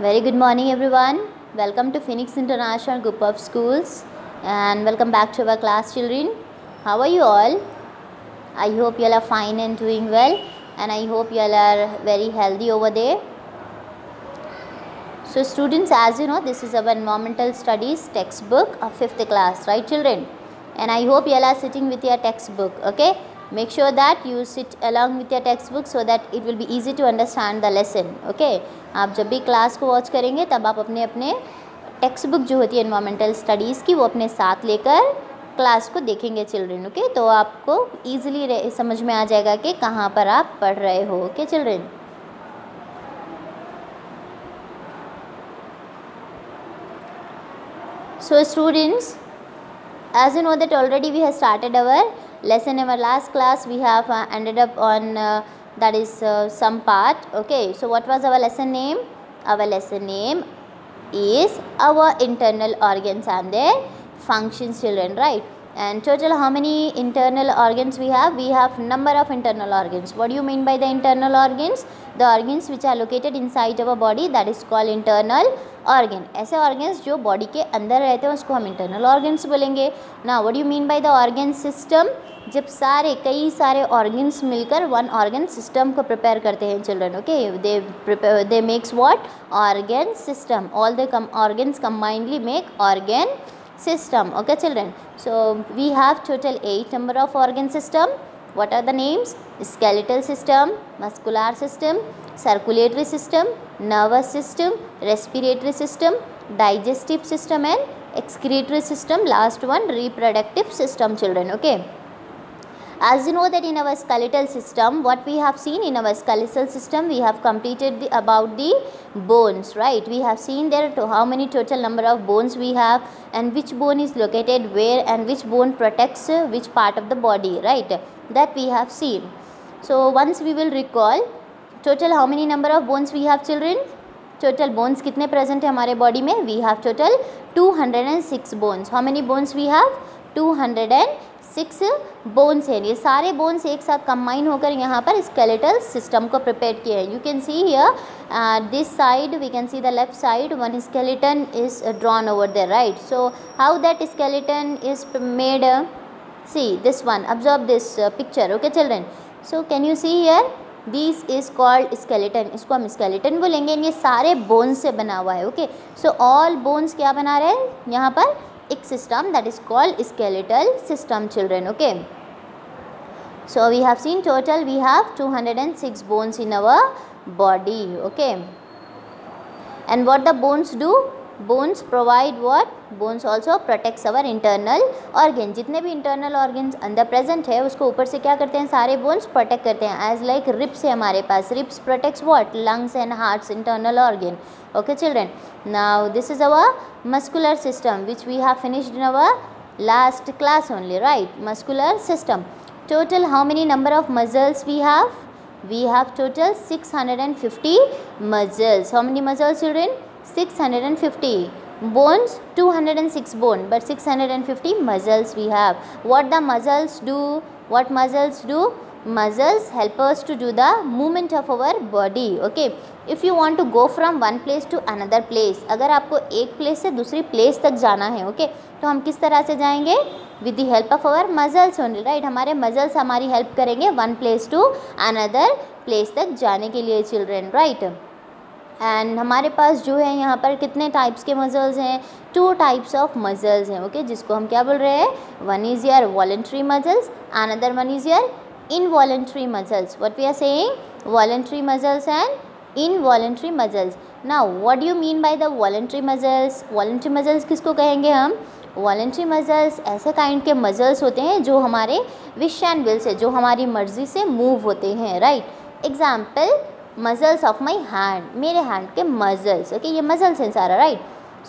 Very good morning everyone. Welcome to Phoenix International Group of Schools and welcome back to our class children. How are you all? I hope you all are fine and doing well, and I hope you all are very healthy over there. So students, as you know, this is our environmental studies textbook of 5th class, right children? And I hope you all are sitting with your textbook, okay? Make sure that you sit along with your textbook so that it will be easy to understand the lesson, okay? आप जब भी class को watch करेंगे तब आप अपने अपने text book जो होती है एनवायरमेंटल स्टडीज़ की वो अपने साथ लेकर क्लास को देखेंगे चिल्ड्रन, ओके? तो आपको ईजिली समझ में आ जाएगा कि कहाँ पर आप पढ़ रहे हो, okay children? So students, as you know that already we have started our lesson in our last class. We have ended up on that is some part, okay? So what was our lesson name? Our lesson name is our internal organs and their functions, children, right? And total how many internal organs we have? We have number of internal organs. What do you mean by the internal organs? The organs which are located inside our body, that is called internal organ. ऐसे organs जो body के अंदर रहते हैं उसको हम internal organs बोलेंगे. Now what do you mean by the organ system? जब कई सारे organs मिलकर one organ system को prepare करते हैं children, okay? They makes what? Organ system. All the organs combinedly make organ system, okay children? So we have total 8 number of organ system. What are the names? Skeletal system, muscular system, circulatory system, nervous system, respiratory system, digestive system and excretory system. Last one, reproductive system, children, okay? As you know that in our skeletal system, what we have seen in our skeletal system, we have completed about the bones, right? We have seen there to how many total number of bones we have and which bone is located where and which bone protects which part of the body, right? That we have seen. So once we will recall total how many number of bones we have, children? Total bones कितने present है हमारे body में? We have total 206 bones. How many bones we have? 206 bones हैं. ये सारे bones एक साथ combine होकर यहाँ पर स्केलेटल सिस्टम को प्रिपेयर किए हैं. You can see here this side, we can see the left side, one skeleton is drawn over there, right? So how that skeleton is made? See this one, observe this picture, okay children? So can you see here, this is called skeleton. इसको हम skeleton बोलेंगे. ये सारे bones से बना हुआ है, okay? So all bones क्या बना रहे हैं यहाँ पर? एक system that is called skeletal system, children, okay? So we have seen total we have 206 bones in our body, okay? And what the bones do? Bones provide what? Bones also protects our internal organ. जितने भी internal organs अंदर present है उसको ऊपर से क्या करते हैं? सारे bones protect करते हैं. As like ribs है हमारे पास, ribs protects what? Lungs and hearts, internal organ, okay children? Now this is our muscular system which we have finished in our last class only, right? Muscular system. Total how many number of muscles we have? We have total 650 muscles. How many muscles, children? 650. Bones 206 bone, but 650 muscles we have. What the muscles do? What muscles do? Muscles help us to do the movement of our body, okay? If you want to go from one place to another place, अगर आपको एक place से दूसरी place तक जाना है, okay? तो हम किस तरह से जाएंगे? With the help of our muscles only, right? हमारे muscles हमारी help करेंगे one place to another place तक जाने के लिए, children, right? एंड हमारे पास जो है यहाँ पर कितने टाइप्स के मसल्स हैं? 2 टाइप्स ऑफ मसल्स हैं, ओके? जिसको हम क्या बोल रहे हैं? One is your voluntary muscles, another one is your involuntary muscles. What we are saying? Voluntary muscles and involuntary muscles. Now what do you mean by the voluntary muscles? Voluntary muscles किसको कहेंगे हम? Voluntary muscles ऐसे kind के muscles होते हैं जो हमारे wish and will से, जो हमारी मर्जी से मूव होते हैं, right? Example, muscles of my hand, मेरे हैंड के मसल्स, ओके? ये मसल्स हैं सारा, right?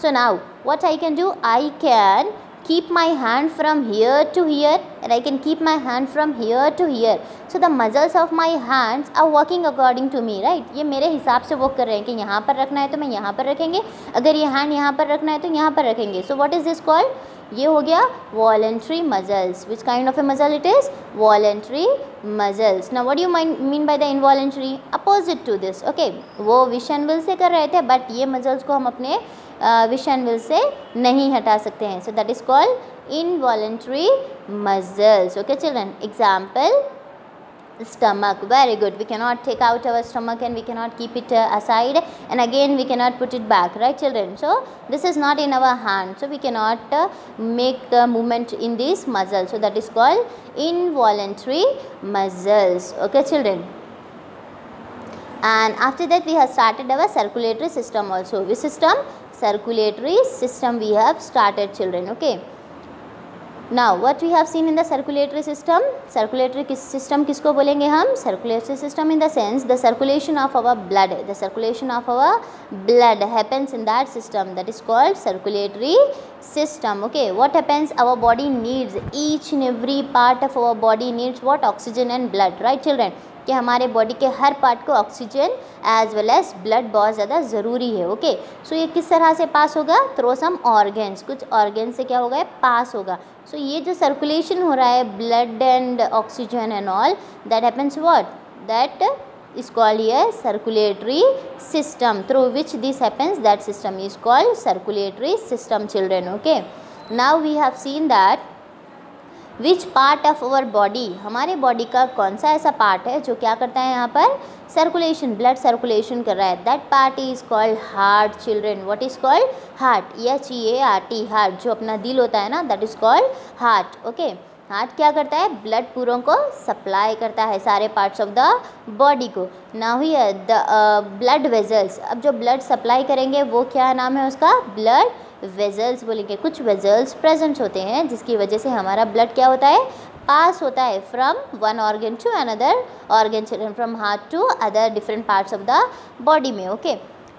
So now what I can do? I can keep my hand from here to here and I can keep my hand from here to here. So the muscles of my hands are working according to me, right? ये मेरे हिसाब से work कर रहे हैं कि यहाँ पर रखना है तो मैं यहाँ पर रखेंगे, अगर ये हैंड यहाँ पर रखना है तो यहाँ पर रखेंगे. So what is this called? ये हो गया voluntary muscles. Which kind of a muscle it is? Voluntary muscles. Now what do you mean by the involuntary? Opposite to this. Okay, वो विश एंड विल से कर रहे थे, but ये muscles को हम अपने विश एंड विल से नहीं हटा सकते हैं. So that is called involuntary muscles. Okay children, example stomach. Very good. We cannot take out our stomach and we cannot keep it aside, and again we cannot put it back, right children? So this is not in our hand, so we cannot make movement in these muscles. So that is called involuntary muscles. Okay children, and after that we have started our circulatory system also. Which system? Circulatory system we have started children. Okay, now what we have seen in the circulatory system? Circulatory system किसको बोलेंगे हम? Circulatory system in the sense the circulation of our blood. The circulation of our blood happens in that system. That is called circulatory system. Okay, what happens? Our body needs, each and every part of our body needs what? Oxygen and blood, right children? कि हमारे body के हर part को oxygen as well as blood बहुत ज़्यादा ज़रूरी है. Okay, सो ये किस तरह से पास होगा? Through some organs. कुछ ऑर्गन से क्या होगा? पास होगा. सो ये जो सर्कुलेशन हो रहा है blood and oxygen and all, that happens what? That is called here circulatory system. Through which this happens, that system is called circulatory system children. Okay, now we have seen that which part of our body, हमारे body का कौन सा ऐसा part है जो क्या करता है यहाँ पर? सर्कुलेशन, ब्लड सर्कुलेशन कर रहा है. That part is called heart children. What is called? Heart. HEART, heart. जो अपना दिल होता है ना, that is called heart. Okay, heart क्या करता है? ब्लड पूरों को सप्लाई करता है, सारे पार्ट्स ऑफ द बॉडी को. Now here the blood vessels. अब जो ब्लड सप्लाई करेंगे वो क्या नाम है उसका? ब्लड वेजल्स बोलेंगे. कुछ वेजल्स प्रेजेंट होते हैं जिसकी वजह से हमारा ब्लड क्या होता है? पास होता है from one organ to another organ children, from heart to other different parts of the body में. Okay,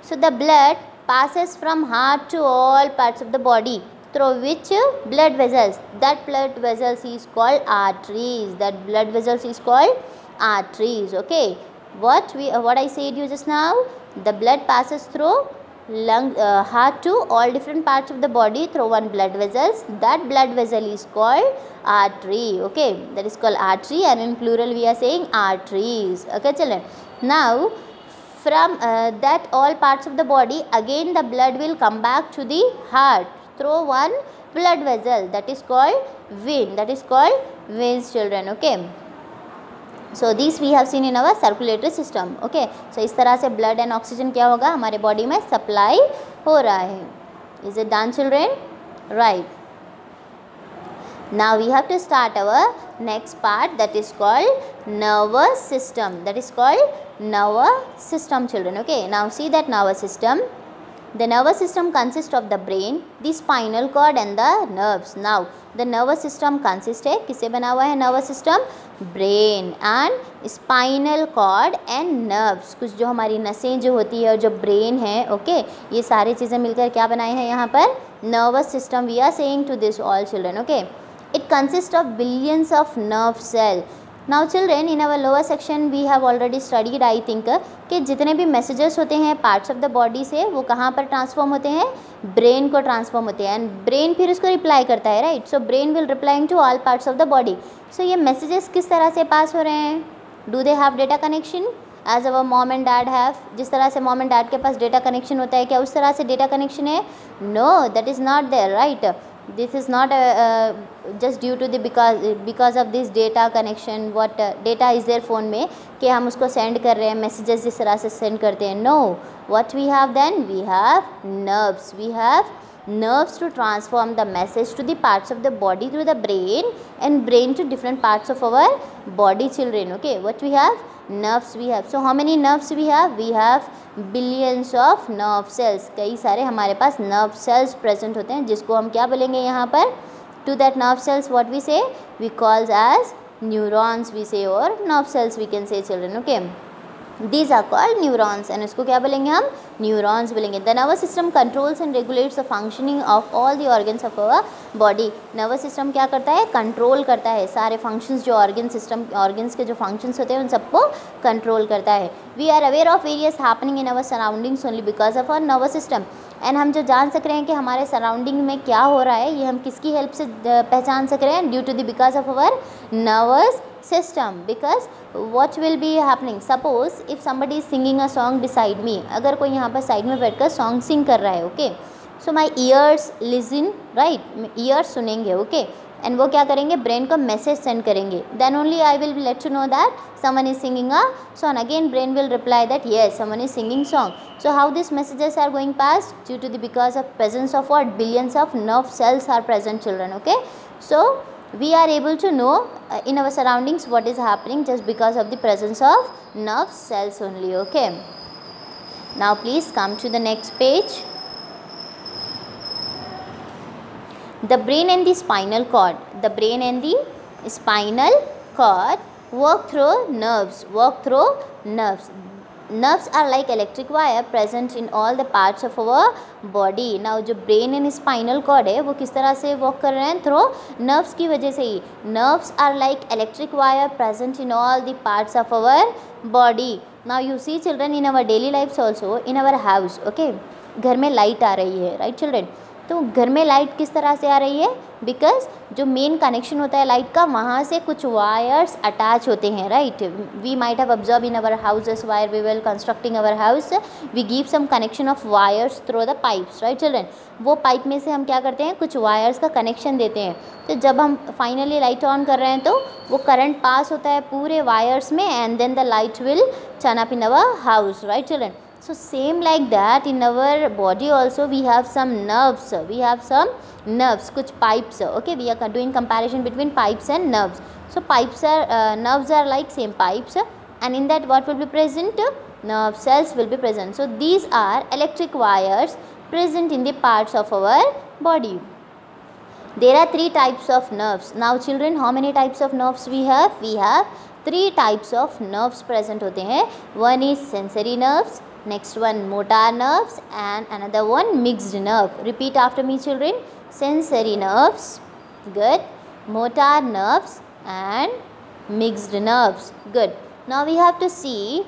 so the blood passes from heart to all parts of the body through which blood vessels. That blood vessels is called arteries. That blood vessels is called arteries. Okay, what I said you just now? The blood passes through heart to all different parts of the body through one blood vessels. That blood vessel is called artery. Okay, that is called artery, and in plural we are saying arteries. Okay children, now from that all parts of the body, again the blood will come back to the heart through one blood vessel, that is called vein. That is called veins children. Okay, so these we have seen in our circulatory system. Okay, so इस तरह से blood and oxygen क्या होगा? हमारे body में supply हो रहा है. Is it done children? Right. Now we have to start our next part, that is called nervous system. That is called nervous system children. Okay, now see that nervous system. The nervous system consists of the brain, the spinal cord and the nerves. Now the nervous system consists है, किससे बना हुआ है nervous system? Brain and spinal cord and nerves. कुछ जो हमारी नसें जो होती है और जो brain है, okay, ये सारी चीज़ें मिलकर क्या बनाए हैं यहाँ पर? Nervous system we are saying to this all children. Okay, it consists of billions of nerve cells. Now children, in our lower section we have already studied I think कि जितने भी messages होते हैं parts of the body से, वो कहाँ पर transform होते हैं? brain को transform होते हैं, and brain फिर उसको reply करता है, right? So brain will replying to all parts of the body. So ये messages किस तरह से pass हो रहे हैं? Do they have data connection as our mom and dad have? जिस तरह से mom and dad के पास data connection होता है, क्या उस तरह से data connection है? No, that is not there, right? This is not just due to the because of this data connection. What data is there phone में कि हम उसको send कर रहे हैं messages जिस तरह से send करते हैं? No, what we have then? We have nerves. We have nerves to transform the message to the parts of the body through the brain, and brain to different parts of our body children. Okay, what we have? Nerves we have. So how many nerves we have? We have billions of nerve cells. कई सारे हमारे पास nerve cells present होते हैं, जिसको हम क्या बोलेंगे यहाँ पर? To that nerve cells what we say? We call as neurons we say, or nerve cells we can say children. Okay, These are called neurons and इसको क्या बोलेंगे हम, neurons बोलेंगे. The nervous system controls and regulates the functioning of all the organs of our body. Nervous system क्या करता है, control करता है सारे functions जो organs के जो functions होते हैं उन सबको कंट्रोल करता है. We are aware of various happening in our surroundings only because of our nervous system. And हम जो जान सक रहे हैं कि हमारे सराउंडिंग में क्या हो रहा है, ये हम किसकी हेल्प से पहचान सक रहे हैं, due to the because of our nervous system. Because what will be happening, suppose if somebody is singing a song beside me, अगर कोई यहाँ पर साइड में बैठकर सॉन्ग सिंग कर रहा है, okay, so my ears listen, right, ears सुनेंगे, ओके, एंड वो क्या करेंगे, ब्रेन को मैसेज सेंड करेंगे, then only I will let to know that someone is singing a song. Again brain will reply that yes, someone is singing song. So how these messages are going past, due to the because of presence of what, billions of nerve cells are present, children, okay. So we are able to know in our surroundings what is happening just because of the presence of nerve cells only, okay. Now please come to the next page. The brain and the spinal cord. The brain and the spinal cord work through nerves. Nerves are like electric wire present in all the parts of our body. Now जो brain and spinal cord है वो किस तरह से work कर रहे हैं, through nerves की वजह से ही. Nerves are like electric wire present in all the parts of our body. Now you see children, in our daily lives also, in our house, okay, घर में लाइट आ रही है, right children. तो घर में लाइट किस तरह से आ रही है, बिकॉज जो मेन कनेक्शन होता है लाइट का, वहाँ से कुछ वायर्स अटैच होते हैं, right. We might have observe in our houses wire we will constructing our house, we give some connection of wires through the pipes, right children. वो पाइप में से हम क्या करते हैं, कुछ वायर्स का कनेक्शन देते हैं. तो जब हम फाइनली लाइट ऑन कर रहे हैं तो वो करंट पास होता है पूरे वायर्स में, and then the light will turn up in our house, right children. So same like that in our body also we have some nerves, कुछ pipes, okay, we are doing comparison between pipes and nerves. So pipes are nerves are like same pipes, and in that what will be present, nerve cells will be present. So these are electric wires present in the parts of our body. There are 3 types of nerves. Now children, how many types of nerves we have? We have 3 types of nerves present होते हैं. One is sensory nerves, next one motor nerves, and another one mixed nerve. Repeat after me children. Sensory nerves, good, motor nerves and mixed nerves, good. Now we have to see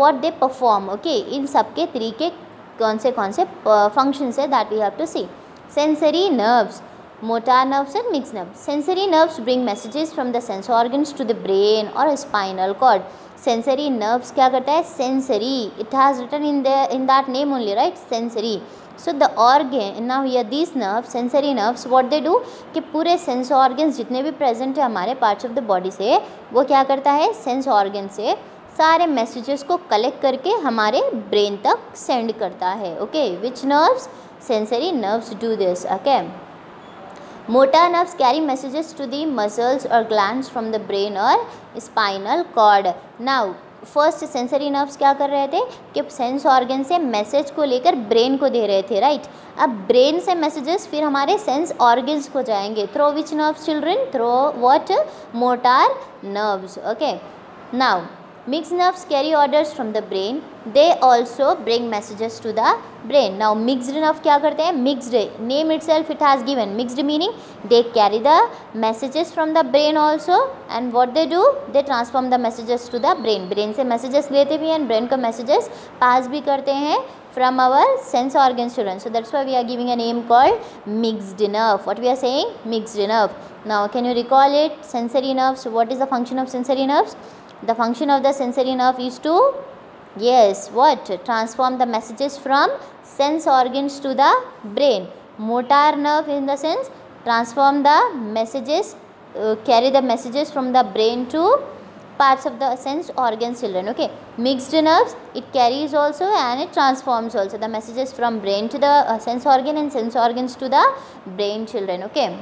what they perform, okay. इन सब के तरीके कौन से functions है, that we have to see. Sensory nerves, motor nerves and mixed nerves. Sensory nerves bring messages from the sense organs to the brain or spinal cord. Sensory nerves क्या करता है, sensory, it has written in that name only, right, sensory. So the organ, now here these nerves, sensory nerves, what they do कि पूरे sense organs जितने भी present है हमारे parts of the body से, वो क्या करता है, sense organ से सारे messages को collect करके हमारे brain तक send करता है, okay. Which nerves? Sensory nerves do this, okay. Motor nerves carry messages to the muscles or glands from the brain or spinal cord. Now first sensory nerves क्या कर रहे थे कि सेंस ऑर्गन से message को लेकर ब्रेन को दे रहे थे, राइट. अब ब्रेन से मैसेजेस फिर हमारे सेंस ऑर्गन्स को जाएंगे, through which nerves children, through what, motor nerves, okay. Now mixed nerves carry orders from the brain, they also bring messages to the brain. Now mixed nerve क्या करते हैं, mixed, name itself it has given, mixed meaning they carry the messages from the brain also, and what they do, they transform the messages to the brain. brain से messages लेते भी हैं and brain को messages pass भी करते हैं from our sense organs children. So that's why we are giving a name called mixed nerve. What we are saying, mixed nerve. Now can you recall it, sensory nerves, what is the function of sensory nerves? The function of the sensory nerve is to, yes, what, transform the messages from sense organs to the brain. Motor nerve in the sense transform the messages, carry the messages from the brain to parts of the sense organs children, okay. Mixed nerves, it carries also and it transforms also the messages from brain to the sense organ and sense organs to the brain children, okay.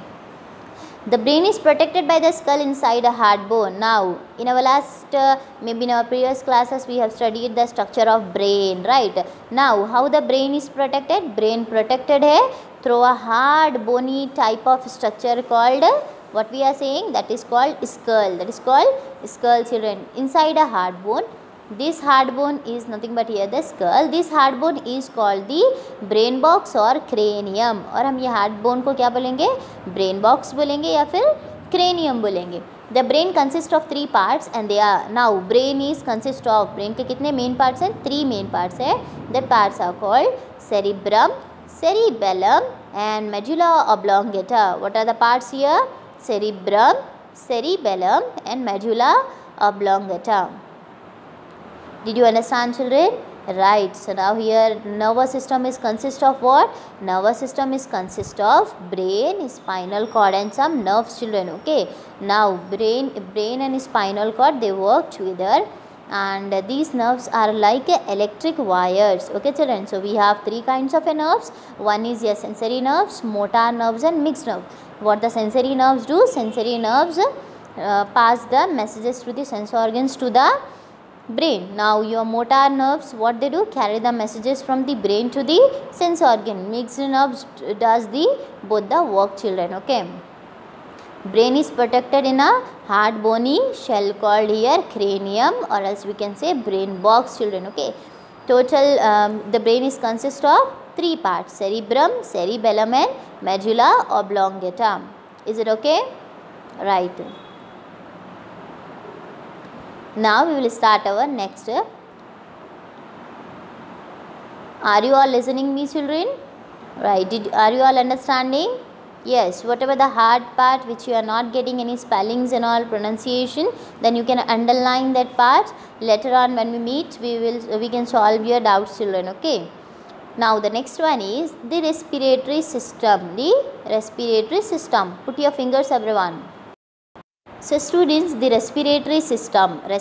The brain is protected by the skull inside a hard bone. Now in our last maybe in our previous classes we have studied the structure of brain, right. Now how the brain is protected, brain protected है through a hard bony type of structure called, what we are saying, that is called skull, that is called skull children. Inside a hard bone This hard bone is nothing but here the skull. This hard bone is called the brain box or cranium. और हम ये hard bone को क्या बोलेंगे, brain box बोलेंगे या फिर cranium बोलेंगे. The brain consists of 3 parts and they are, now brain is consist of, brain के कितने main parts हैं, 3 main parts है. The parts are called cerebrum, cerebellum and medulla oblongata. What are the parts here? Cerebrum, cerebellum and medulla oblongata. Did you understand, children? Right. So now here nervous system is consist of what? Nervous system is consist of brain, spinal cord and some nerves, children. Okay. Now brain and spinal cord, they work together and these nerves are like electric wires. Okay, children. So we have 3 kinds of nerves. One is your sensory nerves, motor nerves and mixed nerves. What the sensory nerves do? Sensory nerves pass the messages to the sense organs to the brain. Now your motor nerves, what they do? Carry the messages from the brain to the sense organ. Mixed nerves does the both the work, children. Okay. Brain is protected in a hard bony shell called here cranium, or else we can say brain box, children. Okay. Total the brain is consist of 3 parts: cerebrum, cerebellum and medulla oblongata. Is it okay? Right. Now we will start our next. Are you all listening me, children? Right. Are you all understanding? Yes. Whatever the hard part which you are not getting any spellings and all pronunciation, then you can underline that part. Later on when we meet, we can solve your doubts, children. Okay. Now the next one is the respiratory system. The respiratory system. Put your fingers, everyone. So students, the respiratory system, okay,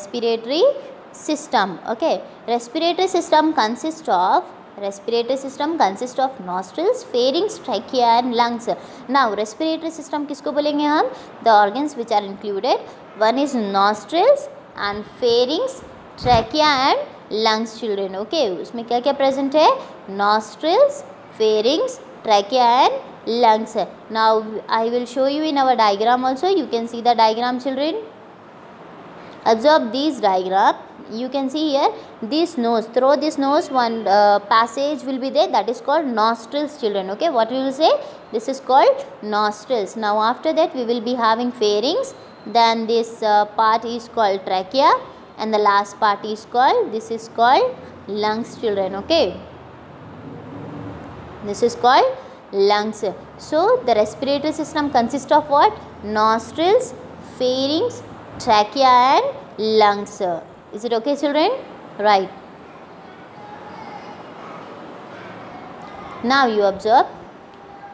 respiratory system consists of nostrils, pharynx, trachea and lungs. Now respiratory system किसको बोलेंगे हम? The organs which are included, one is nostrils and pharynx, trachea and lungs, children. Okay, उसमें क्या क्या present है? Nostrils, pharynx, trachea and lungs. Now I will show you in our diagram also. You can see the diagram, children. Observe this diagram. You can see here this nose. Through this nose one passage will be there, that is called nostrils, children. Okay, what we will say? This is called nostrils. Now after that we will be having pharynx. Then this part is called trachea and the last part is called, this is called lungs, children. Okay, this is called lungs. So the respiratory system consists of what? Nostrils, pharynx, trachea and lungs. Is it okay, children? Right. Now you observe,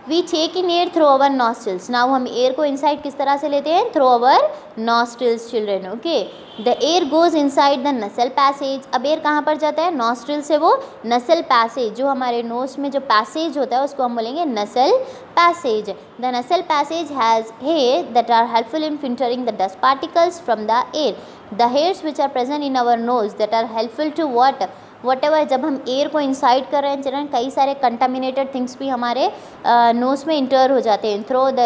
we take in air through our nostrils. Now हम air को inside किस तरह से लेते हैं? Through our nostrils, children. Okay. The air goes inside the nasal passage. अब air कहाँ पर जाता है? Nostril से वो nasal passage, जो हमारे nose में जो passage होता है उसको हम बोलेंगे nasal passage. The nasal passage has hair that are helpful in filtering the dust particles from the air. The hairs which are present in our nose that are helpful to what? Whatever, जब हम air को inside कर रहे हैं children, कई सारे contaminated things भी हमारे नोज में इंटर हो जाते हैं through the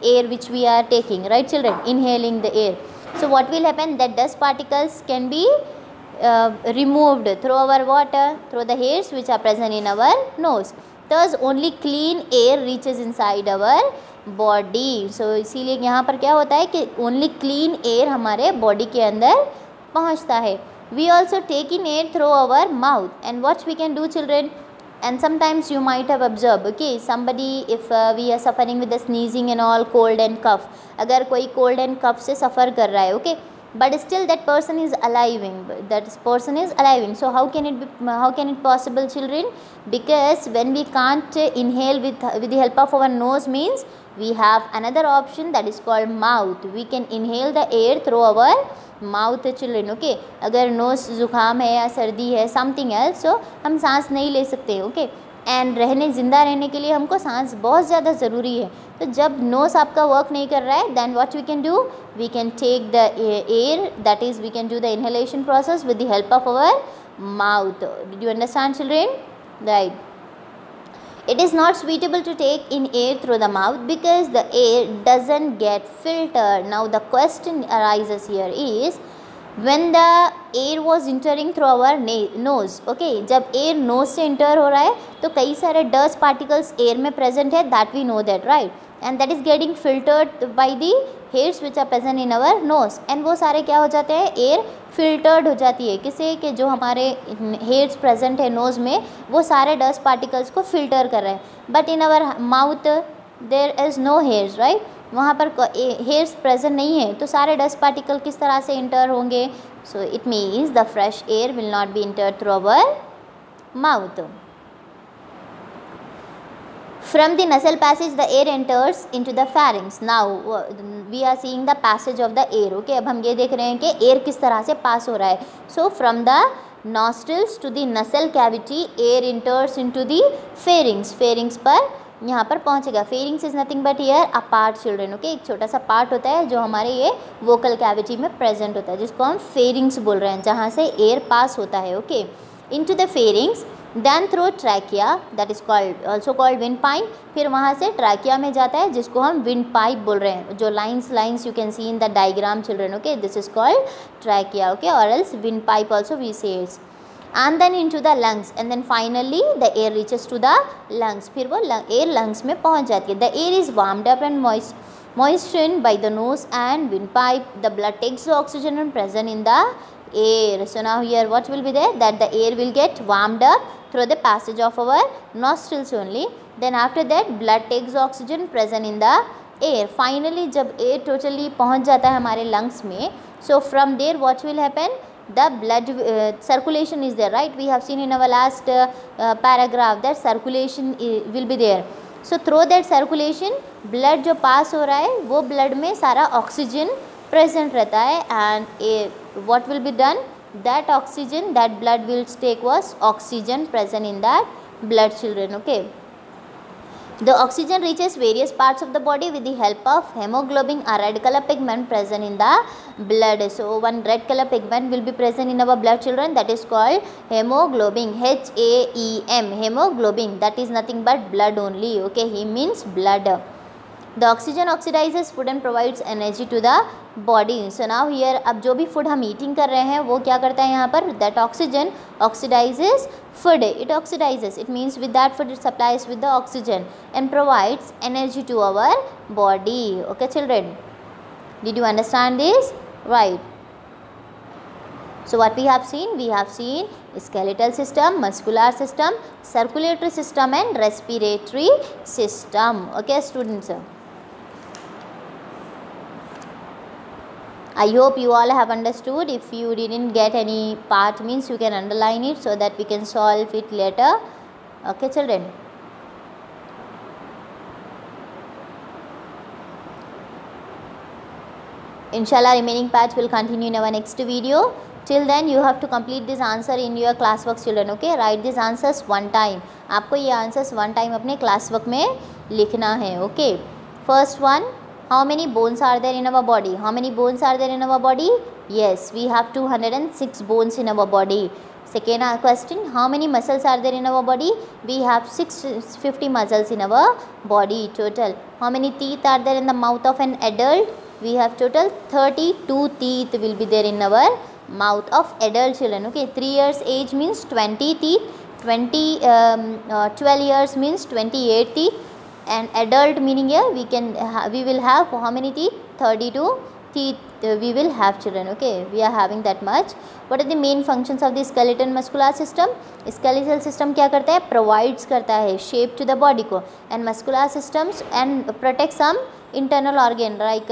air which we are taking, right children, inhaling the air. So what will happen? That dust particles can be removed through our water, through the hairs which are present in our nose. Thus only clean air reaches inside our body. So इसीलिए यहाँ पर क्या होता है कि only clean air हमारे body के अंदर पहुँचता है. We also take in air through our mouth. And what we can do, children? And sometimes you might have observed, okay, somebody, if we are suffering with the sneezing and all, cold and cough, अगर कोई cold and cough से suffer कर रहा है, okay, but still that person is alive. So how can it possible, children? Because when we can't inhale with the help of our nose, means we have another option that is called mouth. We can inhale the air through our mouth, children. Okay, अगर nose जुकाम है या सर्दी है, something else, so हम सांस नहीं ले सकते. okay, and ज़िंदा रहने के लिए हमको सांस बहुत ज़्यादा ज़रूरी है. तो जब nose आपका work नहीं कर रहा है, then what we can do? We can take the air, that is we can do the inhalation process with the help of our mouth. Did you understand, children? Right. It is not suitable to take in air through the mouth because the air doesn't get filtered. Now the question arises here is, when the air was entering through our nose, okay, जब air nose से enter हो रहा है तो कई सारे dust particles air में present है, that we know that, right, and that is getting filtered by the hairs which are present in our nose, and वो सारे क्या हो जाते हैं, air filtered हो जाती है किसे, कि जो हमारे hairs present है nose में वो सारे dust particles को filter कर रहे हैं, but in our mouth there is no hairs, right, वहाँ पर हेयर्स प्रेजेंट नहीं है तो सारे डस्ट पार्टिकल किस तरह से इंटर होंगे, so it means the fresh air will not be inter through our mouth. From the nasal passage the air enters into the pharynx. Now we are seeing the passage of the air. Okay, अब हम ये देख रहे हैं कि air किस तरह से पास हो रहा है. So from the nostrils to the nasal cavity air enters into the pharynx. pharynx पर यहाँ पर पहुँचेगा. Pharynx is nothing but here a part children. Okay, एक छोटा सा पार्ट होता है जो हमारे ये वोकल कैविटी में प्रेजेंट होता है जिसको हम फेरिंग्स बोल रहे हैं, जहाँ से एयर पास होता है. Okay, into the pharynx, then through trachea, that is called also called wind pipe. फिर वहाँ से ट्रैकिया में जाता है जिसको हम विंड पाइप बोल रहे हैं. जो lines you can see in the diagram children. Okay, this is called trachea. Okay, और else windpipe also we say it's. And then into the lungs, and then finally the air reaches to the lungs. फिर वो air lungs में पहुँच जाती है. The air is warmed up and moistened by the nose and windpipe. The blood takes the oxygen and present in the air. So now here what will be there, that the air will get warmed up through the passage of our nostrils only. Then after that blood takes the oxygen present in the air. Finally जब air totally पहुँच जाता है हमारे lungs में, so from there what will happen, the blood circulation is there, right, we have seen in our last paragraph that circulation will be there. So through that circulation blood जो पास हो रहा है वो blood में सारा oxygen present रहता है, and what will be done, that oxygen, that blood will take was oxygen present in that blood children. Okay, the oxygen reaches various parts of the body with the help of hemoglobin, a red color pigment present in the blood. So one red color pigment will be present in our blood children, that is called hemoglobin, HAEM, hemoglobin, that is nothing but blood only. Okay, he means blood. The oxygen oxidizes food and provides energy to the body. So now here अब जो भी food हम eating कर रहे हैं वो क्या करता है यहाँ पर, that oxygen oxidizes food, it oxidizes, it means with that food it supplies with the oxygen and provides energy to our body. Okay children, did you understand this? Right. So what we have seen skeletal system, muscular system, circulatory system and respiratory system. Okay students, I hope you all have understood. If you didn't get any part, means you can underline it so that we can solve it later. Okay children. Inshallah remaining parts will continue in our next video. Till then you have to complete this answer in your class work children. Okay, write these answers one time. आपको ये answers one time अपने class work में लिखना है. Okay, first one, how many bones are there in our body? How many bones are there in our body? Yes, we have 206 bones in our body. Second question, how many muscles are there in our body? We have 650 muscles in our body total. How many teeth are there in the mouth of an adult? We have total 32 teeth will be there in our mouth of adult children. Okay, 3 years age means 20 teeth, 12 years means 28 teeth, and adult meaning here we will have how many teeth? 32 teeth we will have children. Okay, we are having that much. What are the main functions of the skeletal muscular system? Skeletal system क्या करता है? Provides करता है shape to the body को, and muscular systems and protect some internal organ like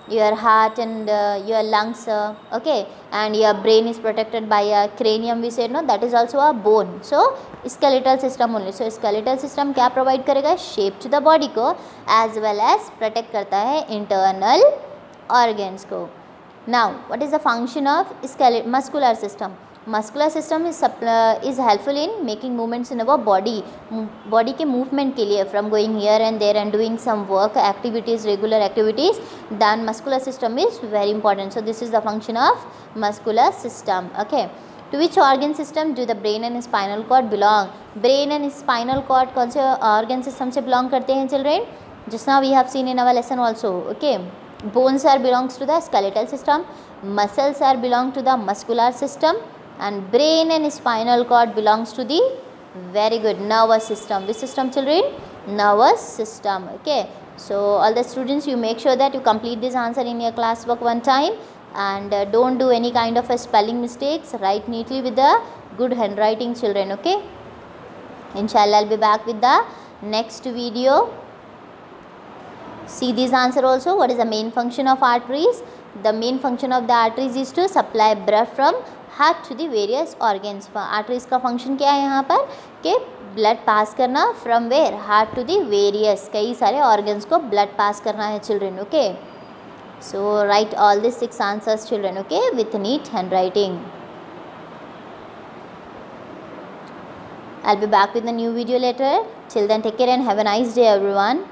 your heart and your lungs. Okay, and your brain is protected by a cranium we said, no, that is also a bone. So skeletal system only. So skeletal system क्या provide करेगा? Shape to the body को as well as protect करता है internal organs को. Now what is the function of muscular system? Muscular system is helpful in making movements in our body के movement के लिए, from going here and there and doing some work activities, regular activities, then muscular system is very important. So this is the function of muscular system. Okay, to which organ system do the brain and spinal cord belong? Brain and spinal cord कौन से organ system से belong करते हैं children? Just now we have seen in our lesson also. Okay, bones are belongs to the skeletal system, muscles are belong to the muscular system, and brain and spinal cord belongs to the, very good, nervous system. Which system, children? Nervous system. Okay, so all the students, you make sure that you complete this answer in your class work one time, and don't do any kind of a spelling mistakes. Write neatly with the good handwriting, children. Okay, inshallah I'll be back with the next video. See this answer also. What is the main function of arteries? The main function of the arteries is to supply blood from heart to the various organs. Arteries का function क्या है यहाँ पर कि blood pass करना from where, heart to the various, कई सारे organs को ब्लड पास करना है children. Okay, so write all this 6 answers children. Okay, with neat hand writing. I'll be back with a new video later. Till then, take care and have a nice day everyone.